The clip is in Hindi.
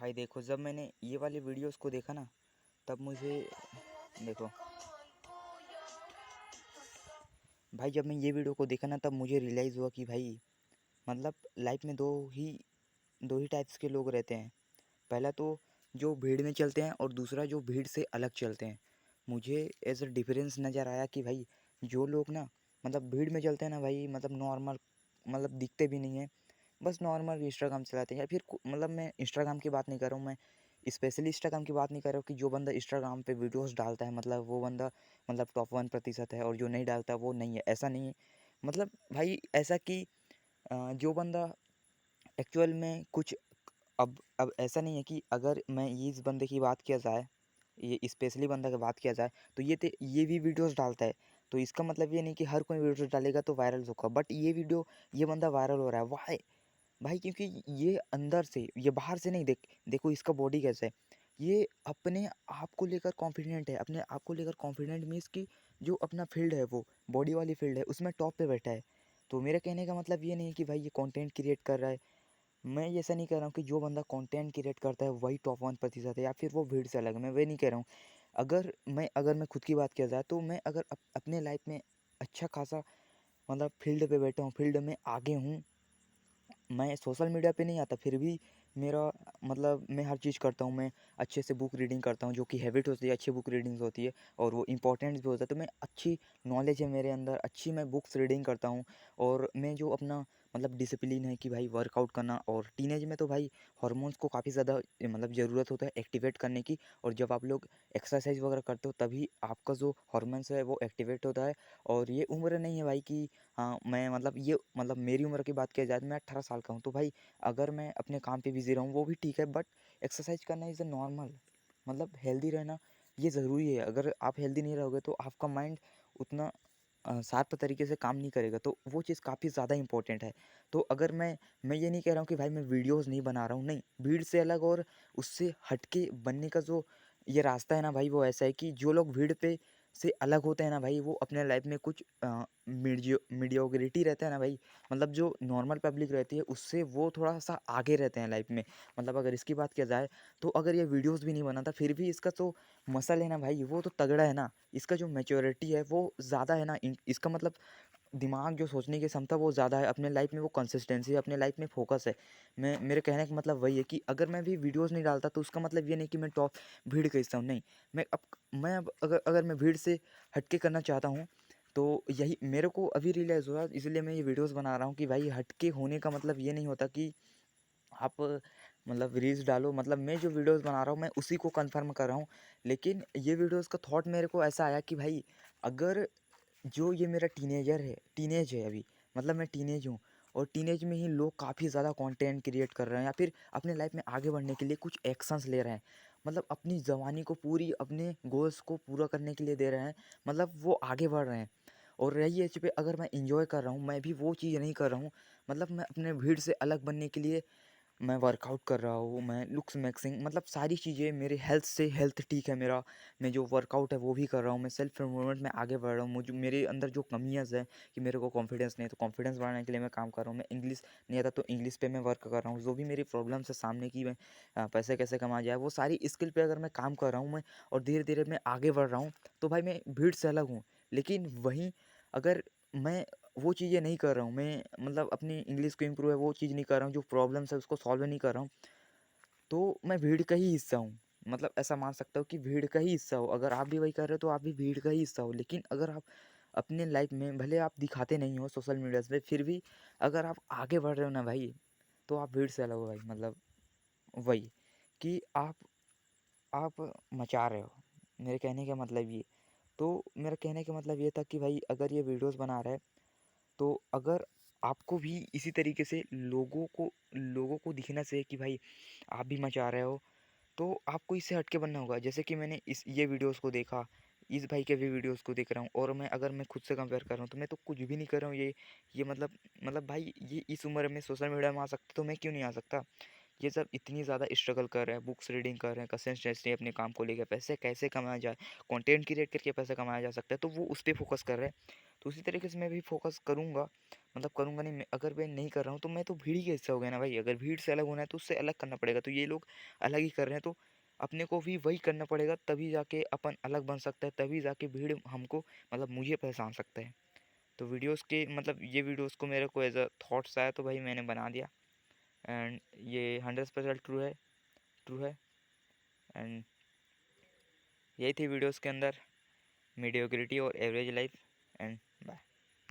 भाई देखो, जब मैंने ये वाली वीडियोस को देखा ना, तब मुझे देखो भाई, जब मैं ये वीडियो को देखा ना, तब मुझे रियलाइज़ हुआ कि भाई मतलब लाइफ में दो ही टाइप्स के लोग रहते हैं। पहला तो जो भीड़ में चलते हैं और दूसरा जो भीड़ से अलग चलते हैं। मुझे एज़ अ डिफरेंस नज़र आया कि भाई जो लोग ना मतलब भीड़ में चलते हैं ना भाई, मतलब नॉर्मल, मतलब दिखते भी नहीं हैं, बस नॉर्मल इंस्टाग्राम चलाते हैं। या फिर मतलब मैं इंस्टाग्राम की बात नहीं कर रहा हूँ, मैं स्पेशली इंस्टाग्राम की बात नहीं कर रहा हूँ कि जो बंदा इंस्टाग्राम पे वीडियोस डालता है मतलब वो बंदा मतलब टॉप 1% है, और जो नहीं डालता वो नहीं है, ऐसा नहीं है। मतलब भाई ऐसा कि जो बंदा एक्चुअल में कुछ, अब ऐसा नहीं है कि अगर मैं ये इस बंदे की बात किया जाए, ये स्पेशली बंदा की बात किया जाए, तो ये भी वीडियोस डालता है। तो इसका मतलब ये नहीं कि हर कोई वीडियोस डालेगा तो वायरल होगा, बट ये बंदा वायरल हो रहा है, वाई भाई? क्योंकि ये अंदर से, ये बाहर से नहीं। देखो इसका बॉडी कैसा है। ये अपने आप को लेकर कॉन्फिडेंट है, अपने आप को लेकर कॉन्फिडेंट मीन्स कि जो अपना फील्ड है, वो बॉडी वाली फील्ड है, उसमें टॉप पे बैठा है। तो मेरे कहने का मतलब ये नहीं है कि भाई ये कंटेंट क्रिएट कर रहा है। मैं ये ऐसा नहीं कह रहा हूँ कि जो बंदा कंटेंट क्रिएट करता है वही टॉप 1% है या फिर वो भीड़ से अलग है, मैं वही नहीं कह रहा हूँ। अगर मैं खुद की बात किया जाए, तो मैं अगर अपने लाइफ में अच्छा खासा मतलब फील्ड पे बैठा हूँ, फील्ड में आगे हूँ। मैं सोशल मीडिया पे नहीं आता, फिर भी मेरा मतलब मैं हर चीज़ करता हूँ। मैं अच्छे से बुक रीडिंग करता हूँ, जो कि हैबिट होती है, अच्छी बुक रीडिंग्स होती है, और वो इंपॉर्टेंट भी होता है। तो मैं अच्छी नॉलेज है मेरे अंदर, अच्छी मैं बुक्स रीडिंग करता हूँ। और मैं जो अपना मतलब डिसिप्लिन है कि भाई वर्कआउट करना, और टीनेज में तो भाई हार्मोन्स को काफ़ी ज़्यादा मतलब ज़रूरत होता है एक्टिवेट करने की। और जब आप लोग एक्सरसाइज वगैरह करते हो, तभी आपका जो हार्मोन्स है वो एक्टिवेट होता है। और ये उम्र नहीं है भाई कि हाँ, मैं मतलब ये मतलब मेरी उम्र की बात किया जाए तो मैं 18 साल का हूँ। तो भाई अगर मैं अपने काम पे बिज़ी रहूँ वो भी ठीक है, बट एक्सरसाइज करना इज़ अ नॉर्मल, मतलब हेल्दी रहना ये ज़रूरी है। अगर आप हेल्दी नहीं रहोगे तो आपका माइंड उतना शार्प तरीके से काम नहीं करेगा, तो वो चीज़ काफ़ी ज़्यादा इंपॉर्टेंट है। तो अगर मैं ये नहीं कह रहा हूँ कि भाई मैं वीडियोज़ नहीं बना रहा हूँ, नहीं, भीड़ से अलग और उससे हट के बनने का जो ये रास्ता है ना भाई, वो ऐसा है कि जो लोग भीड़ पे से अलग होते हैं ना भाई, वो अपने लाइफ में कुछ मीडियोक्रिटी रहता है ना भाई, मतलब जो नॉर्मल पब्लिक रहती है उससे वो थोड़ा-सा आगे रहते हैं लाइफ में। मतलब अगर इसकी बात किया जाए, तो अगर ये वीडियोज़ भी नहीं बनाता, फिर भी इसका जो मसल है ना भाई, वो तो तगड़ा है ना। इसका जो मैच्योरिटी है वो ज़्यादा है ना, इन इसका मतलब दिमाग जो सोचने की क्षमता वो ज़्यादा है, अपने लाइफ में वो कंसिस्टेंसी है, अपने लाइफ में फ़ोकस है। मेरे कहने का मतलब वही है कि अगर मैं भी वीडियोज़ नहीं डालता, तो उसका मतलब ये नहीं कि मैं टॉप भीड़ का हिस्सा हूँ, नहीं। मैं अब अगर अगर मैं भीड़ से हट के करना चाहता हूँ, तो यही मेरे को अभी रियलाइज़ हुआ, इसलिए मैं ये वीडियोज़ बना रहा हूँ कि भाई हट के होने का मतलब ये नहीं होता कि आप मतलब रील्स डालो। मतलब मैं जो वीडियोज़ बना रहा हूँ, मैं उसी को कन्फर्म कर रहा हूँ। लेकिन ये वीडियोज़ का थॉट मेरे को ऐसा आया कि भाई अगर जो ये मेरा टीनेज है अभी, मतलब मैं टीनेज हूँ, और टीनेज में ही लोग काफ़ी ज़्यादा कंटेंट क्रिएट कर रहे हैं या फिर अपने लाइफ में आगे बढ़ने के लिए कुछ एक्शंस ले रहे हैं। मतलब अपनी जवानी को पूरी अपने गोल्स को पूरा करने के लिए दे रहे हैं, मतलब वो आगे बढ़ रहे हैं। और रही एज पे अगर मैं इंजॉय कर रहा हूँ, मैं भी वो चीज़ नहीं कर रहा हूँ। मतलब मैं अपने भीड़ से अलग बनने के लिए मैं वर्कआउट कर रहा हूँ, मैं लुक्स मैक्सिंग मतलब सारी चीज़ें, मेरे हेल्थ से हेल्थ ठीक है मेरा। मैं जो वर्कआउट है वो भी कर रहा हूँ, मैं सेल्फ इम्प्रूवमेंट में आगे बढ़ रहा हूँ। मुझे मेरे अंदर जो कमियाँ हैं कि मेरे को कॉन्फिडेंस नहीं है, तो कॉन्फिडेंस बढ़ाने के लिए मैं काम कर रहा हूँ। मैं इंग्लिश नहीं आता तो इंग्लिश पे मैं वर्क कर रहा हूँ। जो भी मेरी प्रॉब्लम्स है सामने की, मैं पैसे कैसे कमाया जाए, वो सारी स्किल पे अगर मैं काम कर रहा हूँ मैं, और धीरे-धीरे मैं आगे बढ़ रहा हूँ, तो भाई मैं भीड़ से अलग हूँ। लेकिन वहीं अगर मैं वो चीज़ें नहीं कर रहा हूँ, मैं मतलब अपनी इंग्लिश को इम्प्रूव है वो चीज़ नहीं कर रहा हूँ, जो प्रॉब्लम्स है उसको सॉल्व नहीं कर रहा हूँ, तो मैं भीड़ का ही हिस्सा हूँ। मतलब ऐसा मान सकता हूँ कि भीड़ का ही हिस्सा हो। अगर आप भी वही कर रहे हो तो आप भी भीड़ का ही हिस्सा हो। लेकिन अगर आप अपने लाइफ में भले आप दिखाते नहीं हो सोशल मीडिया पे, फिर भी अगर आप आगे बढ़ रहे हो ना भाई, तो आप भीड़ से अलग हो भाई। मतलब वही कि आप मचा रहे हो। मेरे कहने का मतलब ये। तो मेरा कहने का मतलब ये था कि भाई अगर ये वीडियोज़ बना रहा है, तो अगर आपको भी इसी तरीके से लोगों को दिखना चाहिए कि भाई आप भी मचा रहे हो, तो आपको इससे हट के बनना होगा। जैसे कि मैंने इस ये वीडियोज़ को देखा, इस भाई के भी वीडियोज़ को देख रहा हूँ, और अगर मैं खुद से कंपेयर कर रहा हूँ, तो मैं तो कुछ भी नहीं कर रहा हूँ। ये मतलब भाई ये इस उम्र में सोशल मीडिया में आ सकता, तो मैं क्यों नहीं आ सकता? ये सब इतनी ज़्यादा स्ट्रगल कर रहे हैं, बुक्स रीडिंग कर रहे हैं, कंसिस्टेंसी अपने काम को लेकर, पैसे कैसे कमाया जाए, कंटेंट क्रिएट करके पैसे कमाया जा सकता है, तो वो उस पे फोकस कर रहे हैं। तो उसी तरीके से मैं भी फोकस करूँगा, मतलब करूँगा नहीं, अगर मैं नहीं कर रहा हूँ तो मैं तो भीड़ ही का हिस्सा हो गया ना भाई। अगर भीड़ से अलग होना है तो उससे अलग करना पड़ेगा। तो ये लोग अलग ही कर रहे हैं, तो अपने को भी वही करना पड़ेगा, तभी जाके अपन अलग बन सकता है, तभी जाके भीड़ हमको, मतलब मुझे पहचान सकता है। तो वीडियोज़ के मतलब ये वीडियोज़ को मेरे को एज अ थॉट्स आया तो भाई मैंने बना दिया। एंड ये 100% ट्रू है। एंड यही थी वीडियोज़ के अंदर, मीडियोक्रिटी और एवरेज लाइफ। And bye.